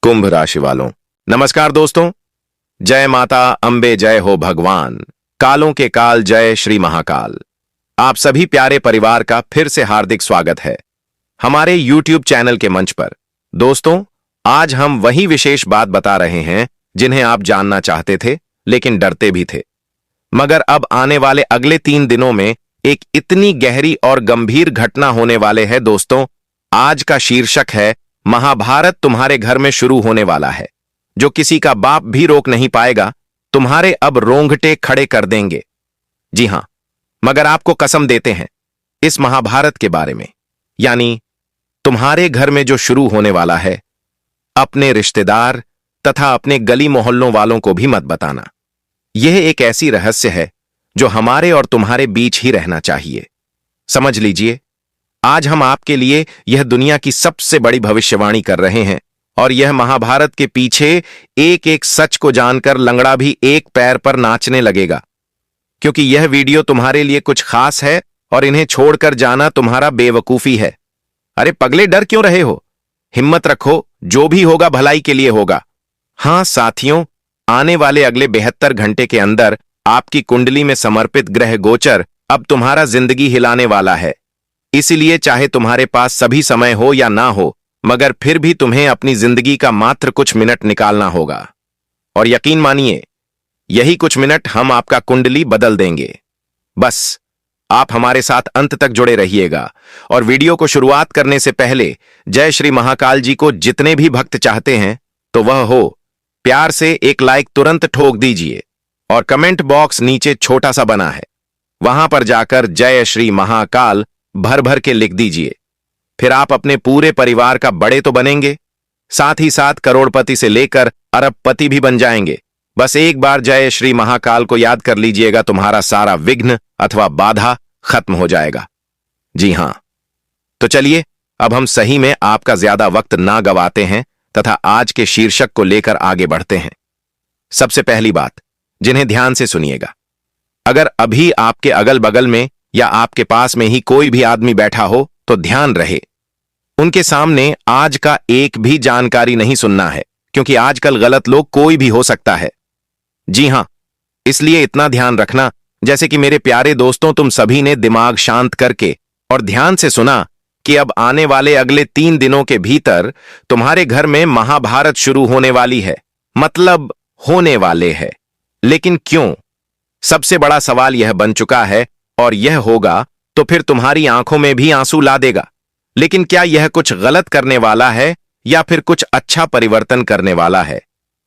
कुंभ राशि वालों, नमस्कार दोस्तों। जय माता अंबे, जय हो भगवान, कालों के काल, जय श्री महाकाल। आप सभी प्यारे परिवार का फिर से हार्दिक स्वागत है हमारे YouTube चैनल के मंच पर। दोस्तों, आज हम वही विशेष बात बता रहे हैं जिन्हें आप जानना चाहते थे लेकिन डरते भी थे। मगर अब आने वाले अगले 3 दिनों में एक इतनी गहरी और गंभीर घटना होने वाले है। दोस्तों, आज का शीर्षक है महाभारत तुम्हारे घर में शुरू होने वाला है, जो किसी का बाप भी रोक नहीं पाएगा। तुम्हारे अब रोंगटे खड़े कर देंगे। जी हां, मगर आपको कसम देते हैं इस महाभारत के बारे में, यानी तुम्हारे घर में जो शुरू होने वाला है, अपने रिश्तेदार तथा अपने गली मोहल्लों वालों को भी मत बताना। यह एक ऐसी रहस्य है जो हमारे और तुम्हारे बीच ही रहना चाहिए। समझ लीजिए, आज हम आपके लिए यह दुनिया की सबसे बड़ी भविष्यवाणी कर रहे हैं, और यह महाभारत के पीछे एक एक सच को जानकर लंगड़ा भी एक पैर पर नाचने लगेगा, क्योंकि यह वीडियो तुम्हारे लिए कुछ खास है और इन्हें छोड़कर जाना तुम्हारा बेवकूफी है। अरे पगले, डर क्यों रहे हो? हिम्मत रखो, जो भी होगा भलाई के लिए होगा। हां साथियों, आने वाले अगले 72 घंटे के अंदर आपकी कुंडली में समर्पित ग्रह गोचर अब तुम्हारा जिंदगी हिलाने वाला है। इसलिए चाहे तुम्हारे पास सभी समय हो या ना हो, मगर फिर भी तुम्हें अपनी जिंदगी का मात्र कुछ मिनट निकालना होगा। और यकीन मानिए, यही कुछ मिनट हम आपका कुंडली बदल देंगे। बस आप हमारे साथ अंत तक जुड़े रहिएगा। और वीडियो को शुरुआत करने से पहले जय श्री महाकाल जी को जितने भी भक्त चाहते हैं तो वह हो, प्यार से एक लाइक तुरंत ठोक दीजिए। और कमेंट बॉक्स नीचे छोटा सा बना है, वहां पर जाकर जय श्री महाकाल भर भर के लिख दीजिए। फिर आप अपने पूरे परिवार का बड़े तो बनेंगे, साथ ही साथ करोड़पति से लेकर अरबपति भी बन जाएंगे। बस एक बार जय श्री महाकाल को याद कर लीजिएगा, तुम्हारा सारा विघ्न अथवा बाधा खत्म हो जाएगा। जी हां, तो चलिए अब हम सही में आपका ज्यादा वक्त ना गवाते हैं तथा आज के शीर्षक को लेकर आगे बढ़ते हैं। सबसे पहली बात, जिन्हें ध्यान से सुनिएगा, अगर अभी आपके अगल बगल में या आपके पास में ही कोई भी आदमी बैठा हो तो ध्यान रहे, उनके सामने आज का एक भी जानकारी नहीं सुनना है, क्योंकि आजकल गलत लोग कोई भी हो सकता है। जी हां, इसलिए इतना ध्यान रखना, जैसे कि मेरे प्यारे दोस्तों, तुम सभी ने दिमाग शांत करके और ध्यान से सुना कि अब आने वाले अगले 3 दिनों के भीतर तुम्हारे घर में महाभारत शुरू होने वाली है। मतलब होने वाले है, लेकिन क्यों? सबसे बड़ा सवाल यह बन चुका है, और यह होगा तो फिर तुम्हारी आंखों में भी आंसू ला देगा। लेकिन क्या यह कुछ गलत करने वाला है या फिर कुछ अच्छा परिवर्तन करने वाला है?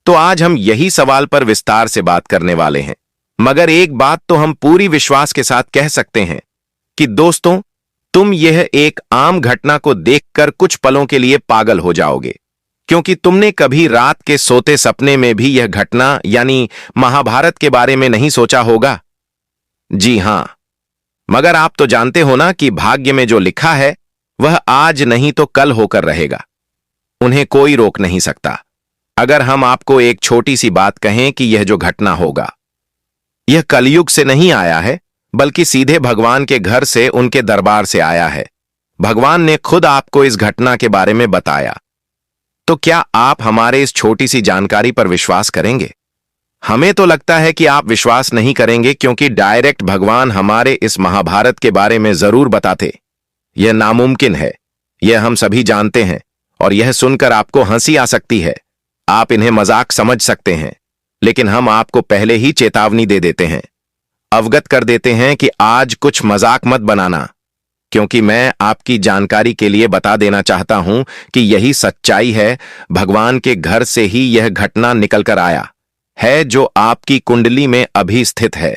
तो आज हम यही सवाल पर विस्तार से बात करने वाले हैं। मगर एक बात तो हम पूरी विश्वास के साथ कह सकते हैं कि दोस्तों, तुम यह एक आम घटना को देखकर कुछ पलों के लिए पागल हो जाओगे, क्योंकि तुमने कभी रात के सोते सपने में भी यह घटना यानी महाभारत के बारे में नहीं सोचा होगा। जी हां, मगर आप तो जानते हो ना कि भाग्य में जो लिखा है वह आज नहीं तो कल होकर रहेगा। उन्हें कोई रोक नहीं सकता। अगर हम आपको एक छोटी सी बात कहें कि यह जो घटना होगा, यह कलयुग से नहीं आया है, बल्कि सीधे भगवान के घर से, उनके दरबार से आया है। भगवान ने खुद आपको इस घटना के बारे में बताया। तो क्या आप हमारे इस छोटी सी जानकारी पर विश्वास करेंगे? हमें तो लगता है कि आप विश्वास नहीं करेंगे, क्योंकि डायरेक्ट भगवान हमारे इस महाभारत के बारे में जरूर बताते। यह नामुमकिन है, यह हम सभी जानते हैं, और यह सुनकर आपको हंसी आ सकती है, आप इन्हें मजाक समझ सकते हैं, लेकिन हम आपको पहले ही चेतावनी दे देते हैं, अवगत कर देते हैं कि आज कुछ मजाक मत बनाना, क्योंकि मैं आपकी जानकारी के लिए बता देना चाहता हूं कि यही सच्चाई है। भगवान के घर से ही यह घटना निकलकर आया है, जो आपकी कुंडली में अभी स्थित है।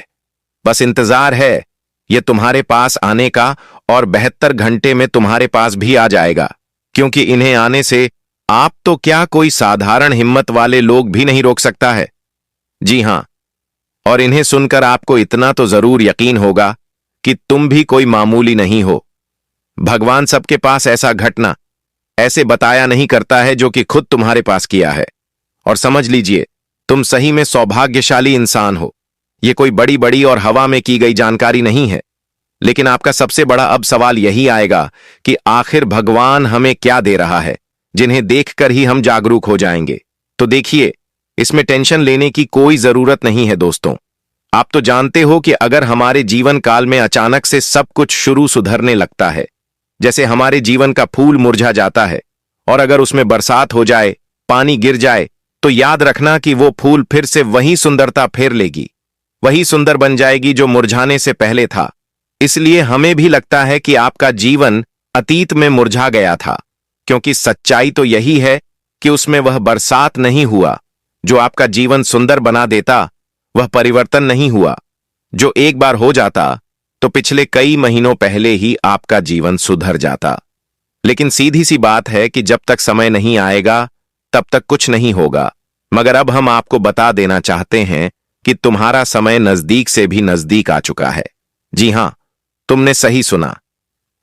बस इंतजार है यह तुम्हारे पास आने का, और 72 घंटे में तुम्हारे पास भी आ जाएगा, क्योंकि इन्हें आने से आप तो क्या, कोई साधारण हिम्मत वाले लोग भी नहीं रोक सकता है। जी हां, और इन्हें सुनकर आपको इतना तो जरूर यकीन होगा कि तुम भी कोई मामूली नहीं हो। भगवान सबके पास ऐसा घटना ऐसे बताया नहीं करता है जो कि खुद तुम्हारे पास किया है। और समझ लीजिए, तुम सही में सौभाग्यशाली इंसान हो। यह कोई बड़ी बड़ी और हवा में की गई जानकारी नहीं है। लेकिन आपका सबसे बड़ा अब सवाल यही आएगा कि आखिर भगवान हमें क्या दे रहा है, जिन्हें देखकर ही हम जागरूक हो जाएंगे। तो देखिए, इसमें टेंशन लेने की कोई जरूरत नहीं है दोस्तों। आप तो जानते हो कि अगर हमारे जीवन काल में अचानक से सब कुछ शुरू सुधरने लगता है, जैसे हमारे जीवन का फूल मुरझा जाता है और अगर उसमें बरसात हो जाए, पानी गिर जाए, तो याद रखना कि वो फूल फिर से वही सुंदरता फेर लेगी, वही सुंदर बन जाएगी जो मुरझाने से पहले था। इसलिए हमें भी लगता है कि आपका जीवन अतीत में मुरझा गया था, क्योंकि सच्चाई तो यही है कि उसमें वह बरसात नहीं हुआ जो आपका जीवन सुंदर बना देता, वह परिवर्तन नहीं हुआ जो एक बार हो जाता तो पिछले कई महीनों पहले ही आपका जीवन सुधर जाता। लेकिन सीधी सी बात है कि जब तक समय नहीं आएगा तब तक कुछ नहीं होगा। मगर अब हम आपको बता देना चाहते हैं कि तुम्हारा समय नजदीक से भी नजदीक आ चुका है। जी हां, तुमने सही सुना।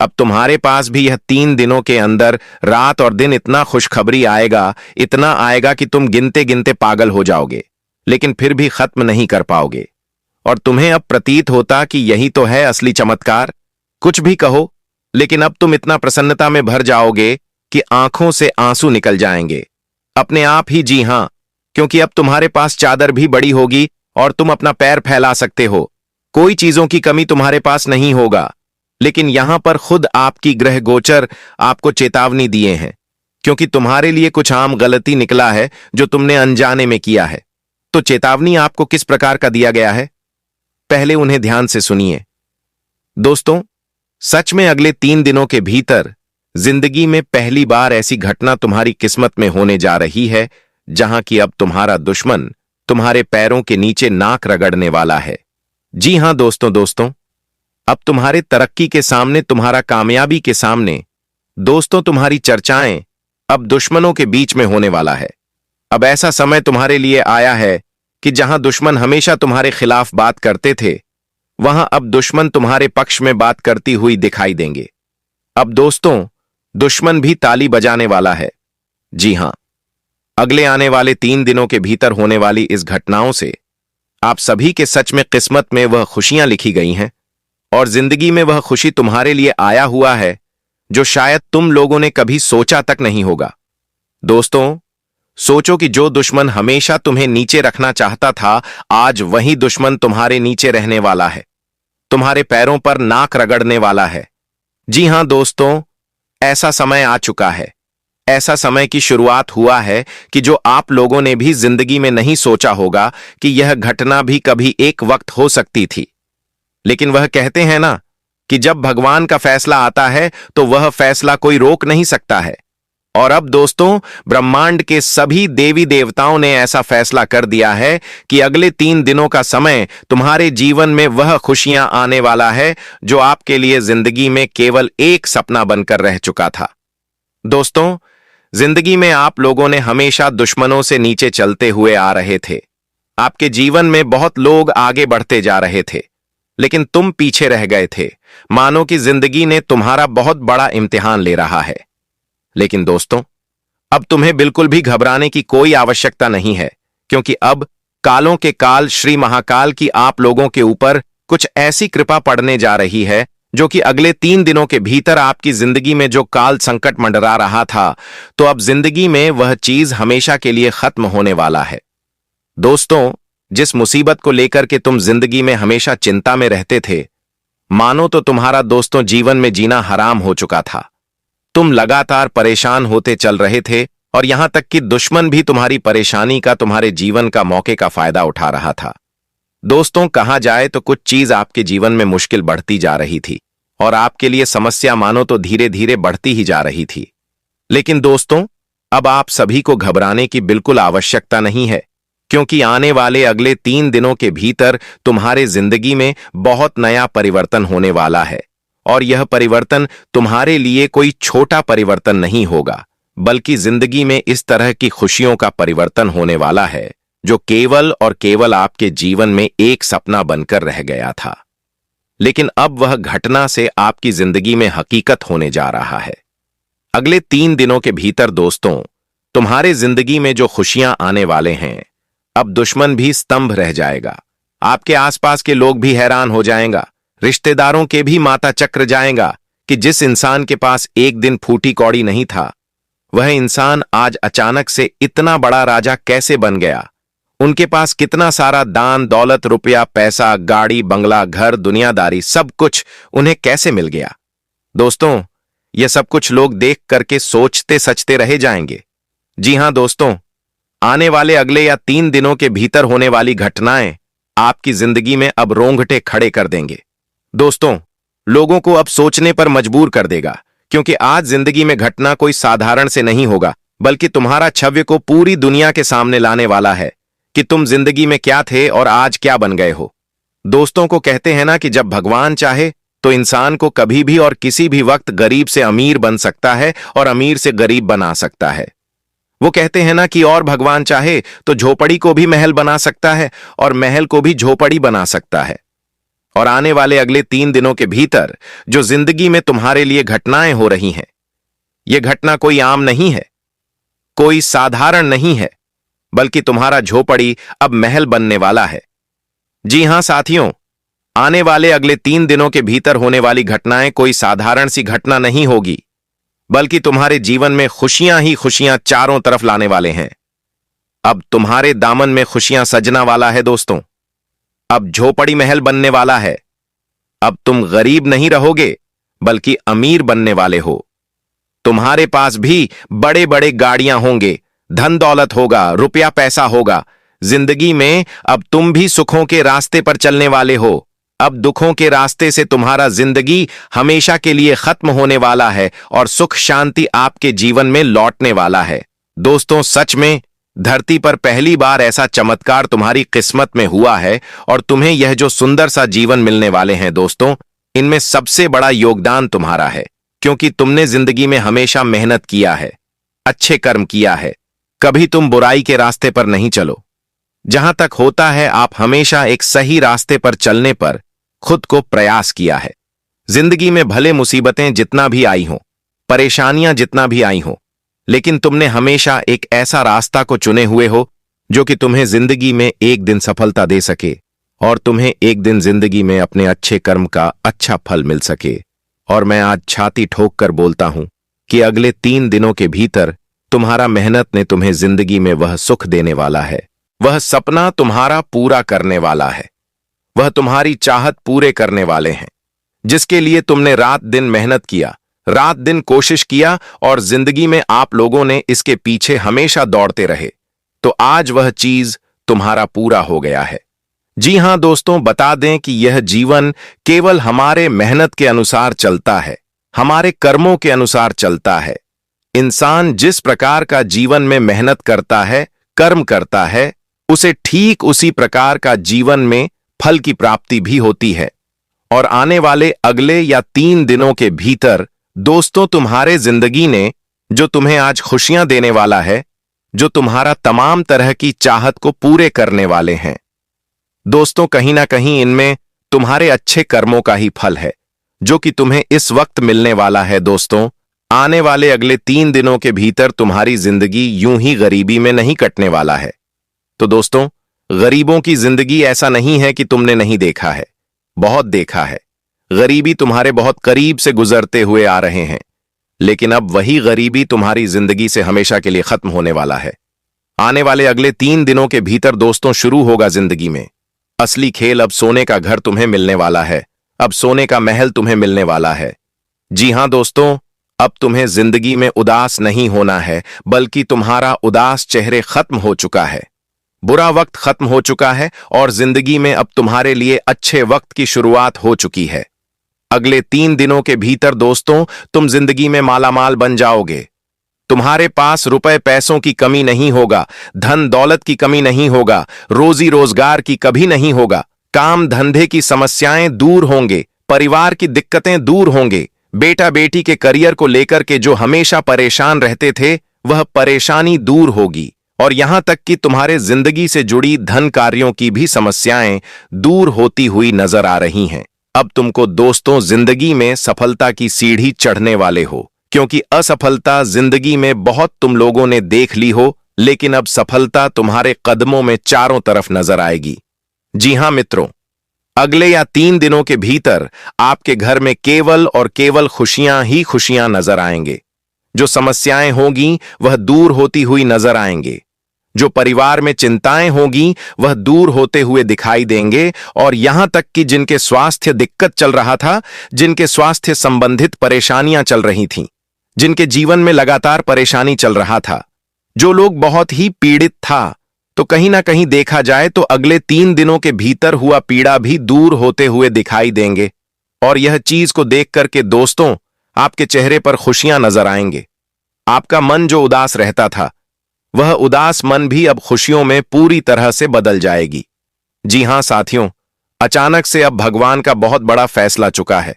अब तुम्हारे पास भी यह 3 दिनों के अंदर रात और दिन इतना खुशखबरी आएगा, इतना आएगा कि तुम गिनते गिनते पागल हो जाओगे, लेकिन फिर भी खत्म नहीं कर पाओगे। और तुम्हें अब प्रतीत होता कि यही तो है असली चमत्कार। कुछ भी कहो, लेकिन अब तुम इतना प्रसन्नता में भर जाओगे कि आंखों से आंसू निकल जाएंगे अपने आप ही। जी हां, क्योंकि अब तुम्हारे पास चादर भी बड़ी होगी और तुम अपना पैर फैला सकते हो। कोई चीजों की कमी तुम्हारे पास नहीं होगा। लेकिन यहां पर खुद आपकी ग्रह गोचर आपको चेतावनी दिए हैं, क्योंकि तुम्हारे लिए कुछ आम गलती निकला है जो तुमने अनजाने में किया है। तो चेतावनी आपको किस प्रकार का दिया गया है, पहले उन्हें ध्यान से सुनिए। दोस्तों, सच में अगले 3 दिनों के भीतर जिंदगी में पहली बार ऐसी घटना तुम्हारी किस्मत में होने जा रही है जहां कि अब तुम्हारा दुश्मन तुम्हारे पैरों के नीचे नाक रगड़ने वाला है। जी हां दोस्तों, अब तुम्हारे तरक्की के सामने, तुम्हारा कामयाबी के सामने दोस्तों, तुम्हारी चर्चाएं अब दुश्मनों के बीच में होने वाला है। अब ऐसा समय तुम्हारे लिए आया है कि जहां दुश्मन हमेशा तुम्हारे खिलाफ बात करते थे, वहां अब दुश्मन तुम्हारे पक्ष में बात करती हुई दिखाई देंगे। अब दोस्तों, दुश्मन भी ताली बजाने वाला है। जी हां, अगले आने वाले 3 दिनों के भीतर होने वाली इस घटनाओं से आप सभी के सच में किस्मत में वह खुशियां लिखी गई हैं और जिंदगी में वह खुशी तुम्हारे लिए आया हुआ है जो शायद तुम लोगों ने कभी सोचा तक नहीं होगा। दोस्तों, सोचो कि जो दुश्मन हमेशा तुम्हें नीचे रखना चाहता था, आज वही दुश्मन तुम्हारे नीचे रहने वाला है, तुम्हारे पैरों पर नाक रगड़ने वाला है। जी हां दोस्तों, ऐसा समय आ चुका है, ऐसा समय की शुरुआत हुआ है कि जो आप लोगों ने भी जिंदगी में नहीं सोचा होगा कि यह घटना भी कभी एक वक्त हो सकती थी। लेकिन वह कहते हैं ना कि जब भगवान का फैसला आता है तो वह फैसला कोई रोक नहीं सकता है। और अब दोस्तों, ब्रह्मांड के सभी देवी देवताओं ने ऐसा फैसला कर दिया है कि अगले 3 दिनों का समय तुम्हारे जीवन में वह खुशियां आने वाला है जो आपके लिए जिंदगी में केवल एक सपना बनकर रह चुका था। दोस्तों, जिंदगी में आप लोगों ने हमेशा दुश्मनों से नीचे चलते हुए आ रहे थे। आपके जीवन में बहुत लोग आगे बढ़ते जा रहे थे, लेकिन तुम पीछे रह गए थे, मानो कि जिंदगी ने तुम्हारा बहुत बड़ा इम्तिहान ले रहा है। लेकिन दोस्तों, अब तुम्हें बिल्कुल भी घबराने की कोई आवश्यकता नहीं है, क्योंकि अब कालों के काल श्री महाकाल की आप लोगों के ऊपर कुछ ऐसी कृपा पड़ने जा रही है जो कि अगले 3 दिनों के भीतर आपकी जिंदगी में जो काल संकट मंडरा रहा था, तो अब जिंदगी में वह चीज हमेशा के लिए खत्म होने वाला है। दोस्तों, जिस मुसीबत को लेकर के तुम जिंदगी में हमेशा चिंता में रहते थे, मानो तो तुम्हारा दोस्तों जीवन में जीना हराम हो चुका था। तुम लगातार परेशान होते चल रहे थे और यहां तक कि दुश्मन भी तुम्हारी परेशानी का, तुम्हारे जीवन का मौके का फायदा उठा रहा था। दोस्तों, कहा जाए तो कुछ चीज आपके जीवन में मुश्किल बढ़ती जा रही थी और आपके लिए समस्या मानो तो धीरे धीरे बढ़ती ही जा रही थी। लेकिन दोस्तों, अब आप सभी को घबराने की बिल्कुल आवश्यकता नहीं है, क्योंकि आने वाले अगले 3 दिनों के भीतर तुम्हारे जिंदगी में बहुत नया परिवर्तन होने वाला है। और यह परिवर्तन तुम्हारे लिए कोई छोटा परिवर्तन नहीं होगा, बल्कि जिंदगी में इस तरह की खुशियों का परिवर्तन होने वाला है जो केवल और केवल आपके जीवन में एक सपना बनकर रह गया था, लेकिन अब वह घटना से आपकी जिंदगी में हकीकत होने जा रहा है। अगले 3 दिनों के भीतर दोस्तों, तुम्हारे जिंदगी में जो खुशियां आने वाले हैं, अब दुश्मन भी स्तंभ रह जाएगा, आपके आसपास के लोग भी हैरान हो जाएंगा, रिश्तेदारों के भी माथा चक्र जाएगा कि जिस इंसान के पास एक दिन फूटी कौड़ी नहीं था, वह इंसान आज अचानक से इतना बड़ा राजा कैसे बन गया? उनके पास कितना सारा दान दौलत, रुपया, पैसा, गाड़ी, बंगला, घर, दुनियादारी, सब कुछ उन्हें कैसे मिल गया? दोस्तों, यह सब कुछ लोग देख करके सोचते सचते रह जाएंगे। जी हां दोस्तों, आने वाले अगले या 3 दिनों के भीतर होने वाली घटनाएं आपकी जिंदगी में अब रोंगटे खड़े कर देंगे। दोस्तों, लोगों को अब सोचने पर मजबूर कर देगा, क्योंकि आज जिंदगी में घटना कोई साधारण से नहीं होगा, बल्कि तुम्हारा छवि को पूरी दुनिया के सामने लाने वाला है कि तुम जिंदगी में क्या थे और आज क्या बन गए हो। दोस्तों, को कहते हैं ना कि जब भगवान चाहे तो इंसान को कभी भी और किसी भी वक्त गरीब से अमीर बन सकता है और अमीर से गरीब बना सकता है। वो कहते हैं ना कि और भगवान चाहे तो झोपड़ी को भी महल बना सकता है और महल को भी झोपड़ी बना सकता है। और आने वाले अगले 3 दिनों के भीतर जो जिंदगी में तुम्हारे लिए घटनाएं हो रही हैं, यह घटना कोई आम नहीं है, कोई साधारण नहीं है, बल्कि तुम्हारा झोपड़ी अब महल बनने वाला है। जी हां साथियों, आने वाले अगले 3 दिनों के भीतर होने वाली घटनाएं कोई साधारण सी घटना नहीं होगी, बल्कि तुम्हारे जीवन में खुशियां ही खुशियां चारों तरफ लाने वाले हैं। अब तुम्हारे दामन में खुशियां सजना वाला है दोस्तों। अब झोपड़ी महल बनने वाला है। अब तुम गरीब नहीं रहोगे, बल्कि अमीर बनने वाले हो। तुम्हारे पास भी बड़े बड़े गाड़ियां होंगे, धन दौलत होगा, रुपया पैसा होगा। जिंदगी में अब तुम भी सुखों के रास्ते पर चलने वाले हो। अब दुखों के रास्ते से तुम्हारा जिंदगी हमेशा के लिए खत्म होने वाला है और सुख शांति आपके जीवन में लौटने वाला है। दोस्तों, सच में धरती पर पहली बार ऐसा चमत्कार तुम्हारी किस्मत में हुआ है और तुम्हें यह जो सुंदर सा जीवन मिलने वाले हैं दोस्तों, इनमें सबसे बड़ा योगदान तुम्हारा है, क्योंकि तुमने जिंदगी में हमेशा मेहनत किया है, अच्छे कर्म किया है। कभी तुम बुराई के रास्ते पर नहीं चलो। जहां तक होता है, आप हमेशा एक सही रास्ते पर चलने पर खुद को प्रयास किया है। जिंदगी में भले मुसीबतें जितना भी आई हों, परेशानियां जितना भी आई हों, लेकिन तुमने हमेशा एक ऐसा रास्ता को चुने हुए हो जो कि तुम्हें जिंदगी में एक दिन सफलता दे सके और तुम्हें एक दिन जिंदगी में अपने अच्छे कर्म का अच्छा फल मिल सके। और मैं आज छाती ठोक कर बोलता हूं कि अगले 3 दिनों के भीतर तुम्हारा मेहनत ने तुम्हें जिंदगी में वह सुख देने वाला है, वह सपना तुम्हारा पूरा करने वाला है, वह तुम्हारी चाहत पूरे करने वाले हैं, जिसके लिए तुमने रात दिन मेहनत किया, रात दिन कोशिश किया और जिंदगी में आप लोगों ने इसके पीछे हमेशा दौड़ते रहे। तो आज वह चीज तुम्हारा पूरा हो गया है। जी हां दोस्तों, बता दें कि यह जीवन केवल हमारे मेहनत के अनुसार चलता है, हमारे कर्मों के अनुसार चलता है। इंसान जिस प्रकार का जीवन में मेहनत करता है, कर्म करता है, उसे ठीक उसी प्रकार का जीवन में फल की प्राप्ति भी होती है। और आने वाले अगले या 3 दिनों के भीतर दोस्तों, तुम्हारे जिंदगी ने जो तुम्हें आज खुशियां देने वाला है, जो तुम्हारा तमाम तरह की चाहत को पूरे करने वाले हैं। दोस्तों, कहीं ना कहीं इनमें तुम्हारे अच्छे कर्मों का ही फल है, जो कि तुम्हें इस वक्त मिलने वाला है। दोस्तों, आने वाले अगले 3 दिनों के भीतर तुम्हारी जिंदगी यूं ही गरीबी में नहीं कटने वाला है। तो दोस्तों, गरीबों की जिंदगी ऐसा नहीं है कि तुमने नहीं देखा है, बहुत देखा है। गरीबी तुम्हारे बहुत करीब से गुजरते हुए आ रहे हैं, लेकिन अब वही गरीबी तुम्हारी जिंदगी से हमेशा के लिए खत्म होने वाला है। आने वाले अगले 3 दिनों के भीतर दोस्तों शुरू होगा जिंदगी में असली खेल। अब सोने का घर तुम्हें मिलने वाला है, अब सोने का महल तुम्हें मिलने वाला है। जी हां दोस्तों, अब तुम्हें जिंदगी में उदास नहीं होना है, बल्कि तुम्हारा उदास चेहरे खत्म हो चुका है, बुरा वक्त खत्म हो चुका है और जिंदगी में अब तुम्हारे लिए अच्छे वक्त की शुरुआत हो चुकी है। अगले 3 दिनों के भीतर दोस्तों तुम जिंदगी में मालामाल बन जाओगे। तुम्हारे पास रुपए पैसों की कमी नहीं होगा, धन दौलत की कमी नहीं होगा, रोजी रोजगार की कभी नहीं होगा, काम धंधे की समस्याएं दूर होंगे, परिवार की दिक्कतें दूर होंगे, बेटा बेटी के करियर को लेकर के जो हमेशा परेशान रहते थे वह परेशानी दूर होगी और यहां तक कि तुम्हारे जिंदगी से जुड़ी धन कार्यों की भी समस्याएं दूर होती हुई नजर आ रही हैं। अब तुमको दोस्तों जिंदगी में सफलता की सीढ़ी चढ़ने वाले हो, क्योंकि असफलता जिंदगी में बहुत तुम लोगों ने देख ली हो, लेकिन अब सफलता तुम्हारे कदमों में चारों तरफ नजर आएगी। जी हां मित्रों, अगले या 3 दिनों के भीतर आपके घर में केवल और केवल खुशियां ही खुशियां नजर आएंगे। जो समस्याएं होंगी वह दूर होती हुई नजर आएंगे। जो परिवार में चिंताएं होंगी वह दूर होते हुए दिखाई देंगे, और यहां तक कि जिनके स्वास्थ्य दिक्कत चल रहा था, जिनके स्वास्थ्य संबंधित परेशानियां चल रही थीं, जिनके जीवन में लगातार परेशानी चल रहा था, जो लोग बहुत ही पीड़ित था, तो कहीं ना कहीं देखा जाए तो अगले 3 दिनों के भीतर हुआ पीड़ा भी दूर होते हुए दिखाई देंगे। और यह चीज को देख करके दोस्तों, आपके चेहरे पर खुशियां नजर आएंगे। आपका मन जो उदास रहता था, वह उदास मन भी अब खुशियों में पूरी तरह से बदल जाएगी। जी हां साथियों, अचानक से अब भगवान का बहुत बड़ा फैसला चुका है।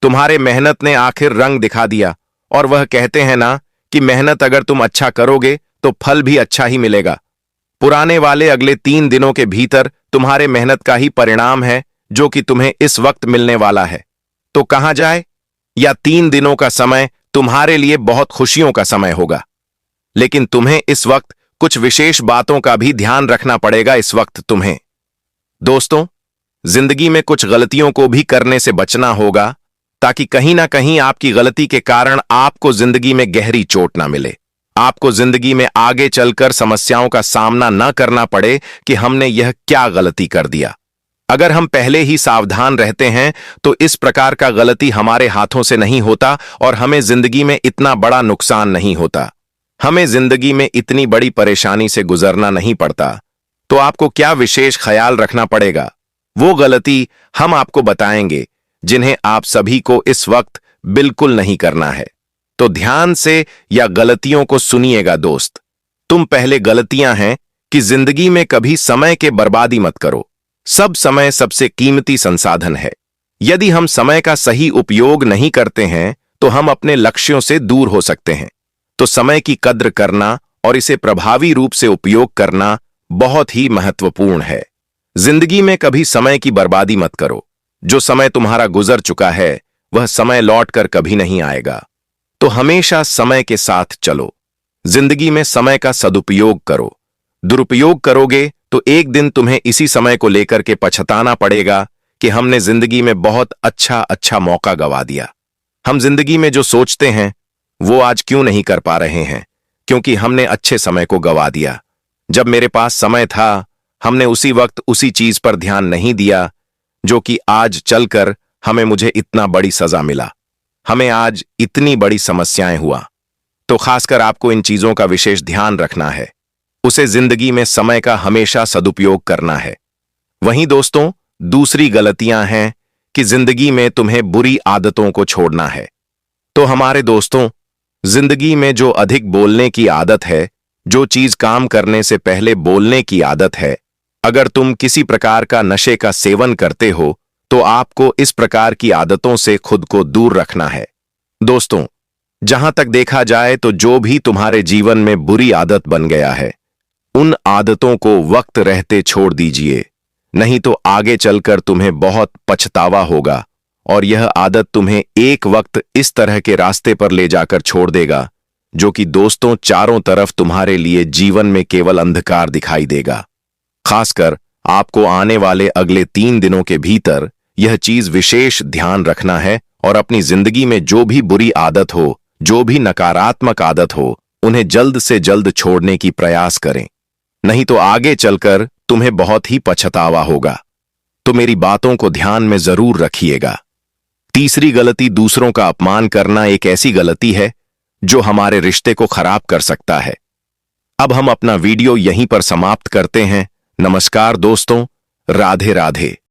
तुम्हारे मेहनत ने आखिर रंग दिखा दिया, और वह कहते हैं ना कि मेहनत अगर तुम अच्छा करोगे तो फल भी अच्छा ही मिलेगा। पुराने वाले अगले 3 दिनों के भीतर तुम्हारे मेहनत का ही परिणाम है जो कि तुम्हें इस वक्त मिलने वाला है। तो कहां जाए? या 3 दिनों का समय तुम्हारे लिए बहुत खुशियों का समय होगा, लेकिन तुम्हें इस वक्त कुछ विशेष बातों का भी ध्यान रखना पड़ेगा। इस वक्त तुम्हें दोस्तों, जिंदगी में कुछ गलतियों को भी करने से बचना होगा, ताकि कहीं ना कहीं आपकी गलती के कारण आपको जिंदगी में गहरी चोट ना मिले, आपको जिंदगी में आगे चलकर समस्याओं का सामना न करना पड़े कि हमने यह क्या गलती कर दिया। अगर हम पहले ही सावधान रहते हैं तो इस प्रकार का गलती हमारे हाथों से नहीं होता, और हमें जिंदगी में इतना बड़ा नुकसान नहीं होता, हमें जिंदगी में इतनी बड़ी परेशानी से गुजरना नहीं पड़ता। तो आपको क्या विशेष ख्याल रखना पड़ेगा, वो गलती हम आपको बताएंगे, जिन्हें आप सभी को इस वक्त बिल्कुल नहीं करना है। तो ध्यान से या गलतियों को सुनिएगा दोस्त। तुम पहले गलतियां हैं कि जिंदगी में कभी समय के बर्बादी मत करो। सब समय सबसे कीमती संसाधन है। यदि हम समय का सही उपयोग नहीं करते हैं तो हम अपने लक्ष्यों से दूर हो सकते हैं। तो समय की कद्र करना और इसे प्रभावी रूप से उपयोग करना बहुत ही महत्वपूर्ण है। जिंदगी में कभी समय की बर्बादी मत करो। जो समय तुम्हारा गुजर चुका है वह समय लौटकर कभी नहीं आएगा। तो हमेशा समय के साथ चलो। जिंदगी में समय का सदुपयोग करो। दुरुपयोग करोगे तो एक दिन तुम्हें इसी समय को लेकर के पछताना पड़ेगा कि हमने जिंदगी में बहुत अच्छा मौका गवा दिया। हम जिंदगी में जो सोचते हैं वो आज क्यों नहीं कर पा रहे हैं, क्योंकि हमने अच्छे समय को गवा दिया। जब मेरे पास समय था, हमने उसी वक्त उसी चीज पर ध्यान नहीं दिया, जो कि आज चलकर मुझे इतना बड़ी सजा मिला, हमें आज इतनी बड़ी समस्याएं हुआ। तो खासकर आपको इन चीजों का विशेष ध्यान रखना है। उसे जिंदगी में समय का हमेशा सदुपयोग करना है। वहीं दोस्तों, दूसरी गलतियां हैं कि जिंदगी में तुम्हें बुरी आदतों को छोड़ना है। तो हमारे दोस्तों, जिंदगी में जो अधिक बोलने की आदत है, जो चीज काम करने से पहले बोलने की आदत है, अगर तुम किसी प्रकार का नशे का सेवन करते हो तो आपको इस प्रकार की आदतों से खुद को दूर रखना है। दोस्तों, जहां तक देखा जाए तो जो भी तुम्हारे जीवन में बुरी आदत बन गया है, उन आदतों को वक्त रहते छोड़ दीजिए, नहीं तो आगे चलकर तुम्हें बहुत पछतावा होगा, और यह आदत तुम्हें एक वक्त इस तरह के रास्ते पर ले जाकर छोड़ देगा जो कि दोस्तों चारों तरफ तुम्हारे लिए जीवन में केवल अंधकार दिखाई देगा। खासकर आपको आने वाले अगले 3 दिनों के भीतर यह चीज विशेष ध्यान रखना है, और अपनी जिंदगी में जो भी बुरी आदत हो, जो भी नकारात्मक आदत हो, उन्हें जल्द से जल्द छोड़ने की प्रयास करें, नहीं तो आगे चलकर तुम्हें बहुत ही पछतावा होगा। तो मेरी बातों को ध्यान में जरूर रखिएगा। तीसरी गलती, दूसरों का अपमान करना एक ऐसी गलती है जो हमारे रिश्ते को खराब कर सकता है। अब हम अपना वीडियो यहीं पर समाप्त करते हैं। नमस्कार दोस्तों, राधे राधे।